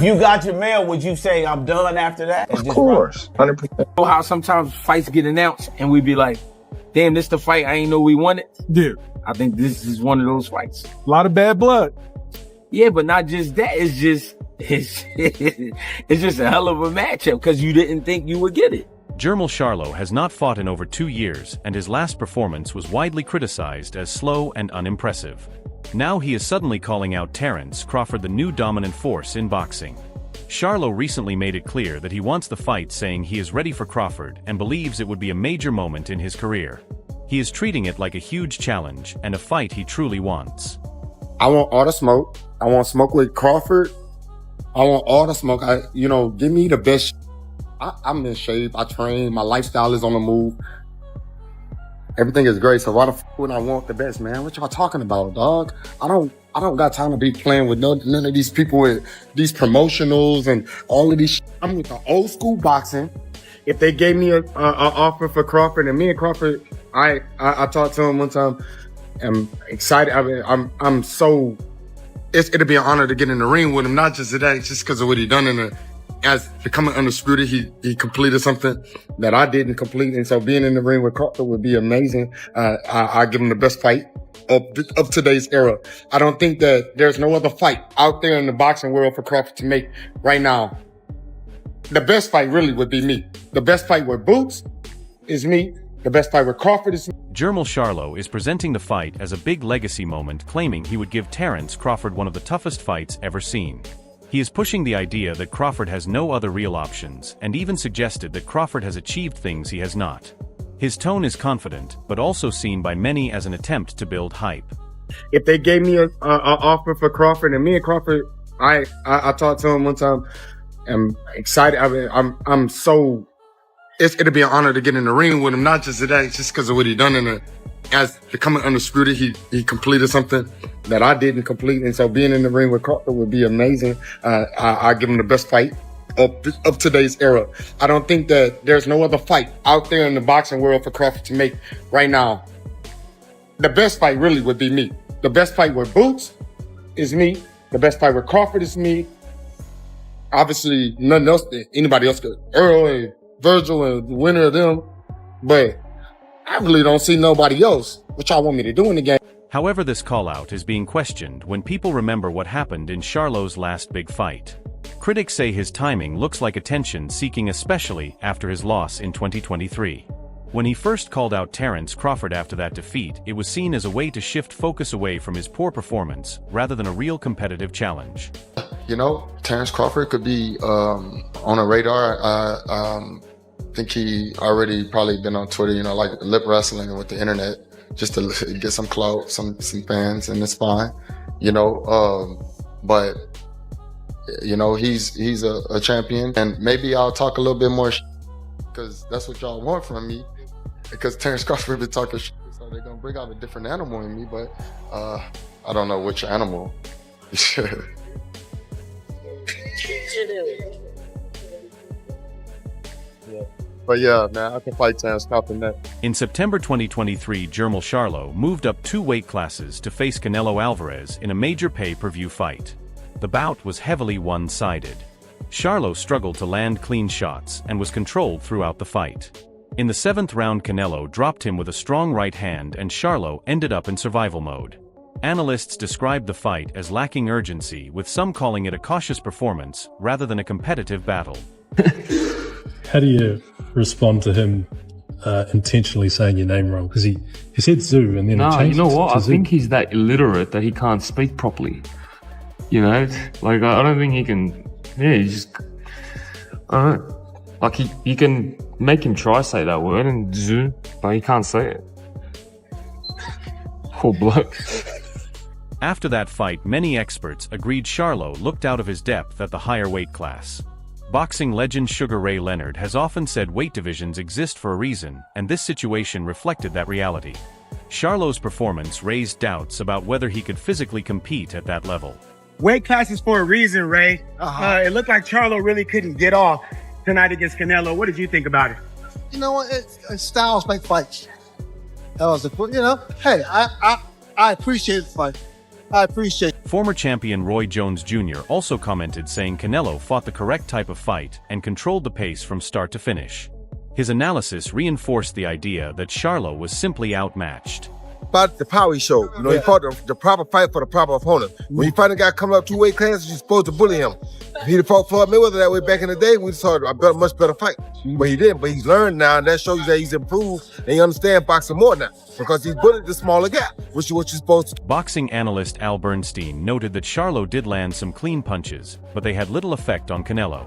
you got Jermell, would you say I'm done after that? Of course, 100%. How sometimes fights get announced and we be like, damn, this the fight I ain't know we wanted. Yeah. I think this is one of those fights. A lot of bad blood. Yeah, but not just that. It's just a hell of a matchup because you didn't think you would get it. Jermell Charlo has not fought in over 2 years, and his last performance was widely criticized as slow and unimpressive. Now he is suddenly calling out Terence Crawford the new dominant force in boxing. Charlo recently made it clear that he wants the fight, saying he is ready for Crawford and believes it would be a major moment in his career. He is treating it like a huge challenge and a fight he truly wants. I want all the smoke. I want smoke with Crawford. I want all the smoke. Give me the best. I'm in shape. I train. My lifestyle is on the move. Everything is great. So why the fuck would I want the best, man? What y'all talking about, dog? I don't got time to be playing with none of these people with these promotionals and all of these. I'm with the old school boxing. If they gave me an offer for Crawford, and me and Crawford, I talked to him one time. I'm excited. I'm so. It'll be an honor to get in the ring with him, not just today, just because of what he done as becoming undisputed. He completed something that I didn't complete, and so being in the ring with Crawford would be amazing. I give him the best fight of today's era. I don't think that there's no other fight out there in the boxing world for Crawford to make right now. The best fight really would be me. The best fight with Boots is me. The best fight with Crawford is me. Jermell Charlo is presenting the fight as a big legacy moment, claiming he would give Terence Crawford one of the toughest fights ever seen. He is pushing the idea that Crawford has no other real options, and even suggested that Crawford has achieved things he has not. His tone is confident, but also seen by many as an attempt to build hype. If they gave me an offer for Crawford, and me and Crawford, I talked to him one time. I'm excited. I'm so. It'll be an honor to get in the ring with him, not just today, just because of what he done as becoming undisputed. He completed something that I didn't complete, and so being in the ring with Crawford would be amazing. I give him the best fight of today's era. I don't think that there's no other fight out there in the boxing world for Crawford to make right now. The best fight really would be me. The best fight with Boots is me. The best fight with Crawford is me. Obviously, nothing else that anybody else could. Earl and Virgil and the winner of them, but I really don't see nobody else. What y'all want me to do in the game? However, this call-out is being questioned when people remember what happened in Charlo's last big fight. Critics say his timing looks like attention-seeking, especially after his loss in 2023. When he first called out Terence Crawford after that defeat, it was seen as a way to shift focus away from his poor performance, rather than a real competitive challenge. Terence Crawford could be on a radar. I think he already probably been on Twitter, like lip wrestling with the internet, just to get some clout, some fans, and it's fine, but he's a champion, and maybe I'll talk a little bit more because that's what y'all want from me, because Terence Crawford been talking shit, so they're gonna bring out a different animal in me, but I don't know which animal. But yeah, man, I can fight Terence Crawford next. In September 2023, Jermell Charlo moved up 2 weight classes to face Canelo Alvarez in a major pay-per-view fight. The bout was heavily one-sided. Charlo struggled to land clean shots and was controlled throughout the fight. In the 7th round, Canelo dropped him with a strong right hand, and Charlo ended up in survival mode. Analysts described the fight as lacking urgency, with some calling it a cautious performance rather than a competitive battle. How do you respond to him intentionally saying your name wrong? Because he said Zoo and then he changed you know what? to I Zoo. think he's that illiterate that he can't speak properly. I don't think he can. Yeah, he just. I don't know. Like you can make him try say that word and Zoo, but he can't say it. Poor bloke. After that fight, many experts agreed Charlo looked out of his depth at the higher weight class. Boxing legend Sugar Ray Leonard has often said weight divisions exist for a reason, and this situation reflected that reality. Charlo's performance raised doubts about whether he could physically compete at that level. Weight classes for a reason, Ray. It looked like Charlo really couldn't get off tonight against Canelo. What did you think about it? You know what? Styles make fights. That was hey, I appreciate the fight. I appreciate it. Former champion Roy Jones Jr. also commented, saying Canelo fought the correct type of fight and controlled the pace from start to finish. His analysis reinforced the idea that Charlo was simply outmatched. About the power he showed. You know, he fought the proper fight for the proper opponent. When you fight a guy coming up 2 weight classes, you're supposed to bully him. If he'd have fought Floyd Mayweather that way back in the day, we'd saw a much better fight. But he didn't. But he's learned now, and that shows you that he's improved, and he understands boxing more now. Because he's bullied the smaller guy, which is what you're supposed to. Boxing analyst Al Bernstein noted that Charlo did land some clean punches, but they had little effect on Canelo.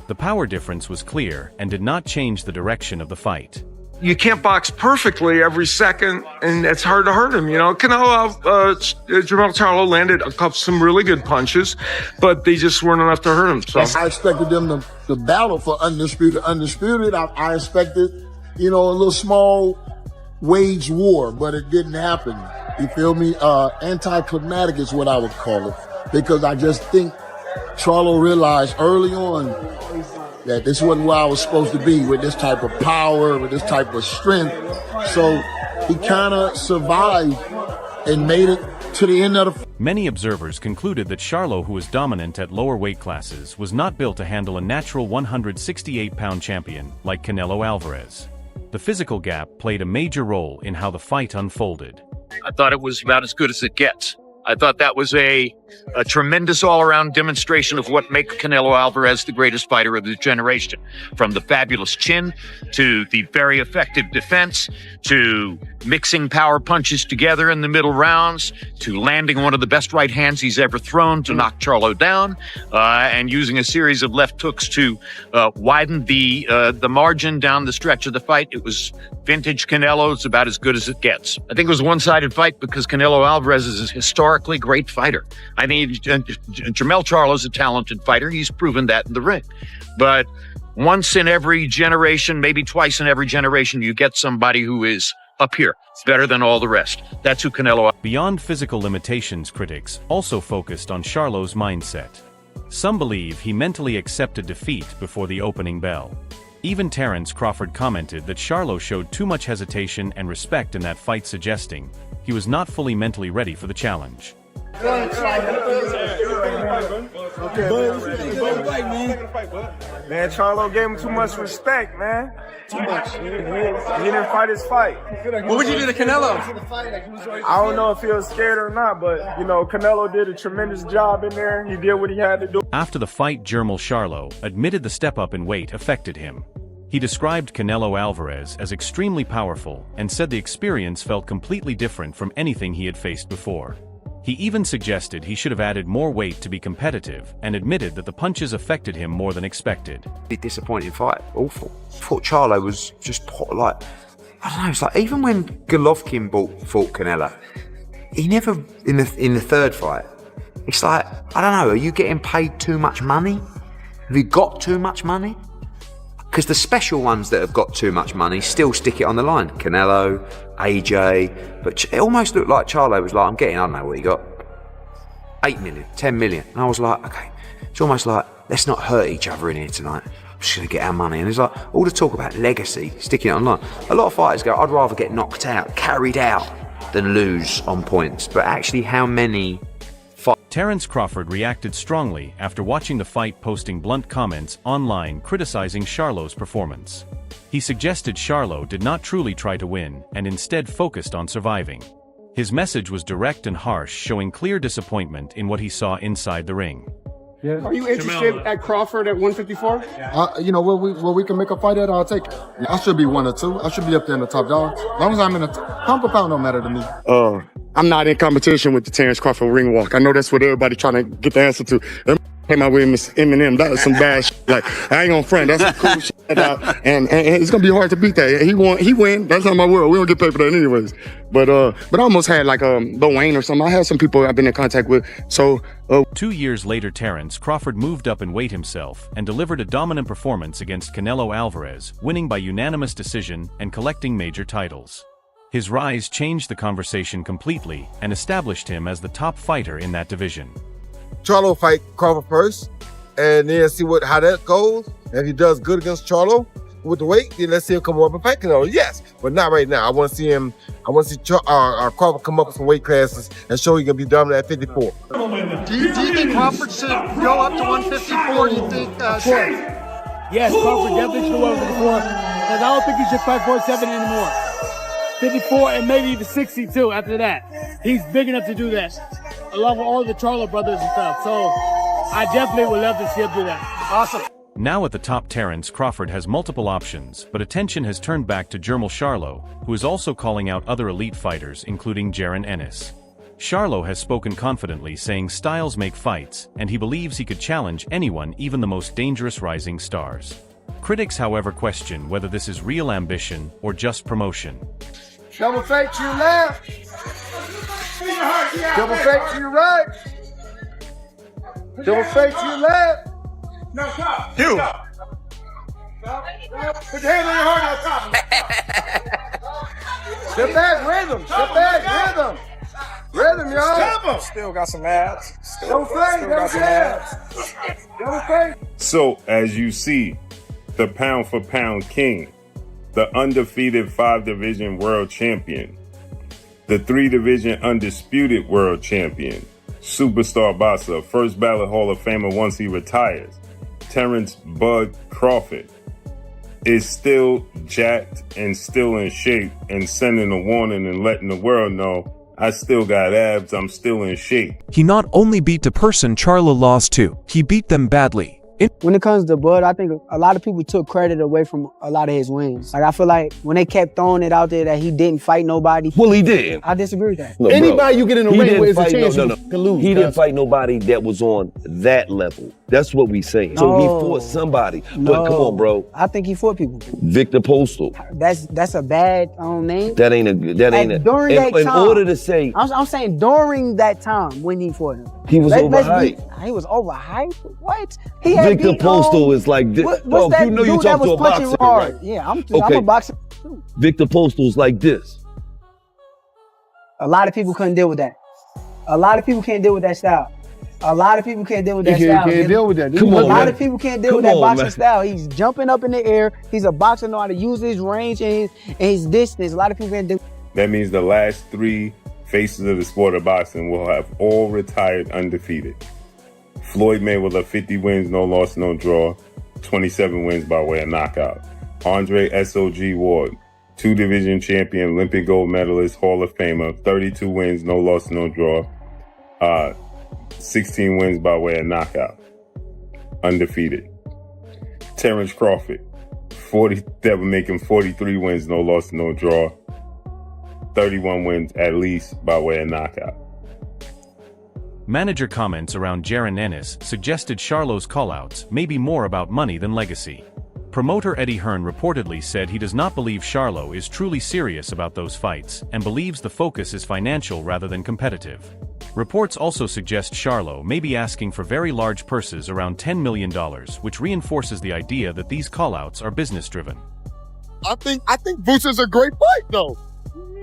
The power difference was clear and did not change the direction of the fight. You can't box perfectly every second, and it's hard to hurt him. You know, Jermell Charlo landed some really good punches, but they just weren't enough to hurt him. So I expected them to battle for undisputed. I expected, you know, a little small wage war, but it didn't happen. You feel me? Anticlimactic is what I would call it, because I just think Charlo realized early on that this wasn't where I was supposed to be, with this type of power, with this type of strength. So he kind of survived and made it to the end of the... Many observers concluded that Charlo, who was dominant at lower weight classes, was not built to handle a natural 168-pound champion like Canelo Alvarez. The physical gap played a major role in how the fight unfolded. I thought it was about as good as it gets. I thought that was a tremendous all-around demonstration of what makes Canelo Alvarez the greatest fighter of the generation. From the fabulous chin, to the very effective defense, to mixing power punches together in the middle rounds, to landing one of the best right hands he's ever thrown to knock Charlo down, and using a series of left hooks to widen the margin down the stretch of the fight. It was vintage Canelo. It's about as good as it gets. I think it was a one-sided fight because Canelo Alvarez is a historically great fighter. I think Jermell Charlo is a talented fighter. He's proven that in the ring. But once in every generation, maybe twice in every generation, you get somebody who is up here. It's better than all the rest. That's who Canelo is. Beyond physical limitations, critics also focused on Charlo's mindset. Some believe he mentally accepted defeat before the opening bell. Even Terence Crawford commented that Charlo showed too much hesitation and respect in that fight, suggesting he was not fully mentally ready for the challenge. Man, Charlo gave him too much respect, man. Too much. He didn't fight his fight. What would you do to Canelo? I don't know if he was scared or not, but, you know, Canelo did a tremendous job in there. He did what he had to do. After the fight, Jermell Charlo admitted the step-up in weight affected him. He described Canelo Alvarez as extremely powerful and said the experience felt completely different from anything he had faced before. He even suggested he should have added more weight to be competitive and admitted that the punches affected him more than expected. Disappointing fight, awful. I thought Charlo was just like, I don't know, it's like even when Golovkin fought Canelo, he never, in the third fight, it's like, I don't know, are you getting paid too much money? Have you got too much money? Because the special ones that have got too much money still stick it on the line. Canelo, AJ, but it almost looked like Charlo was like, I'm getting, I don't know what he got, 8 million, 10 million. And I was like, okay, it's almost like, let's not hurt each other in here tonight. I'm just gonna get our money. And it's like, all the talk about legacy, sticking it online. A lot of fighters go, I'd rather get knocked out, carried out, than lose on points. But actually, how many Terence Crawford reacted strongly after watching the fight, posting blunt comments online criticizing Charlo's performance. He suggested Charlo did not truly try to win and instead focused on surviving. His message was direct and harsh, showing clear disappointment in what he saw inside the ring. Yeah. Are you interested at Crawford at 154? You know, where we can make a fight at, I'll take it. I should be 1 or 2. I should be up there in the top dog. As long as I'm in the pound per pound, don't matter to me. I'm not in competition with the Terence Crawford ring walk. I know that's what everybody trying to get the answer to. Came out with Miss Eminem. That was some bad shit. Like, I ain't gonna front. That's some cool shit. And it's gonna be hard to beat that. He win. That's not my world. We don't get paid for that anyways. But I almost had like Lil Wayne or something. I had some people I've been in contact with. So 2 years later, Terence Crawford moved up in weight himself and delivered a dominant performance against Canelo Alvarez, winning by unanimous decision and collecting major titles. His rise changed the conversation completely and established him as the top fighter in that division. Charlo fight Crawford first, and then see how that goes. If he does good against Charlo, with the weight, then let's see him come up and fight Canelo. Yes, but not right now. I want to see him. I want to see Crawford come up with some weight classes and show he can be dominant at 54. Do you think Crawford should go up to 154? Do you think? Yes, Crawford definitely should go up to 54. Because I don't think he should fight 47 anymore. 54 and maybe even 62 after that. He's big enough to do that, along with all the Charlo brothers and stuff. So I definitely would love to see him do that. Awesome. Now at the top, Terence Crawford has multiple options, but attention has turned back to Jermell Charlo, who is also calling out other elite fighters, including Jermell Ennis. Charlo has spoken confidently, saying styles make fights, and he believes he could challenge anyone, even the most dangerous rising stars. Critics, however, question whether this is real ambition or just promotion. Double fake to your left. Double fake to your right. Double fake to your left. No, stop. You. Stop. Put your hand on your heart now, Step back, rhythm. Step back, rhythm. Rhythm, y'all. Still got some abs. Double fake, double fake. Double fake. So, as you see, the pound for pound king, the undefeated 5-division world champion, the 3-division undisputed world champion, superstar boxer, first ballot Hall of Famer once he retires, Terence Bud Crawford, is still jacked and still in shape and sending a warning and letting the world know, I still got abs, I'm still in shape. He not only beat the person Charlo lost to, he beat them badly. When it comes to Bud, I think a lot of people took credit away from a lot of his wins. Like, I feel like when they kept throwing it out there that he didn't fight nobody. Well, he did. I disagree with that. Look, Anybody you get in the ring with is a chance no. you can lose. He didn't fight nobody that was on that level. That's what we saying. So he fought somebody. But come on, bro. I think he fought people. Victor Postal. That's a bad name. That ain't a. During that time. In order to say, I'm saying during that time when he fought him. He was overhyped. He was overhyped? What? He had Victor Postal is like this. What's that you know you dude that talk to was a punching boxer, hard? right? Yeah, I'm Okay. a boxer too. Victor Postal's like this. A lot of people couldn't deal with that. A lot of people can't deal with that style. A lot of people can't deal with that style. Can't deal with that. Come on, a lot man. of people can't deal with Come that on, boxing man. style. He's jumping up in the air. He's a boxer, know how to use his range and his distance. A lot of people can't do. That means the last 3 faces of the sport of boxing will have all retired undefeated. Floyd Mayweather, 50 wins, no loss, no draw, 27 wins by way of knockout. Andre S.O.G. Ward, 2-division champion, Olympic gold medalist, Hall of Famer, 32 wins, no loss, no draw, 16 wins by way of knockout, undefeated. Terence Crawford, that would make him 43 wins, no loss, no draw, 31 wins at least by way of knockout. Manager comments around Jermell Ennis suggested Charlo's callouts may be more about money than legacy. Promoter Eddie Hearn reportedly said he does not believe Charlo is truly serious about those fights and believes the focus is financial rather than competitive. Reports also suggest Charlo may be asking for very large purses, around $10 million, which reinforces the idea that these callouts are business-driven. I think Bruce is a great fight, though.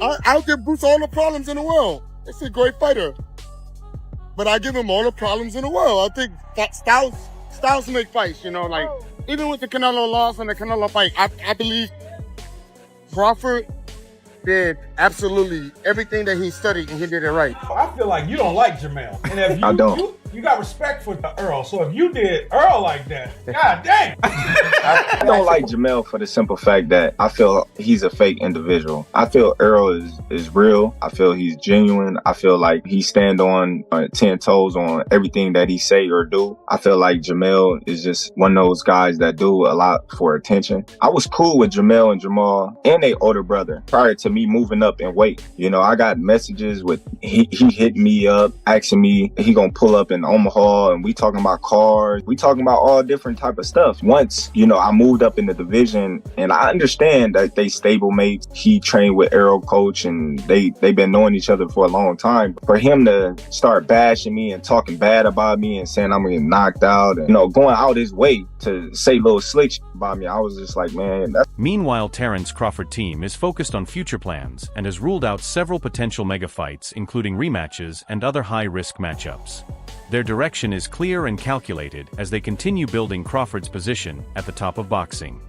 I'll give Bruce all the problems in the world. It's a great fighter. But I give him all the problems in the world. I think that styles make fights, like even with the Canelo loss and the Canelo fight, I believe Crawford did absolutely everything that he studied and he did it right. I feel like you don't like Jermell. And if I don't. You got respect for the Earl. So if you did Earl like that, god dang. I don't like Jermell for the simple fact that I feel he's a fake individual. I feel Earl is real. I feel he's genuine. I feel like he stand on 10 toes on everything that he say or do. I feel like Jermell is just one of those guys that do a lot for attention. I was cool with Jermell and Jamal and their older brother prior to me moving up in weight. I got messages with he hit me up asking me he gonna pull up in Omaha, and we talking about cars, we talking about all different type of stuff. Once I moved up in the division, and I understand that they stablemates. He trained with Arrow Coach, and they've been knowing each other for a long time. For him to start bashing me and talking bad about me and saying I'm gonna get knocked out, and going out his way to say little slick shit about me, I was just like, man. Meanwhile, Terence Crawford team is focused on future plans and has ruled out several potential mega fights, including rematches and other high-risk matchups. Their direction is clear and calculated as they continue building Crawford's position at the top of boxing.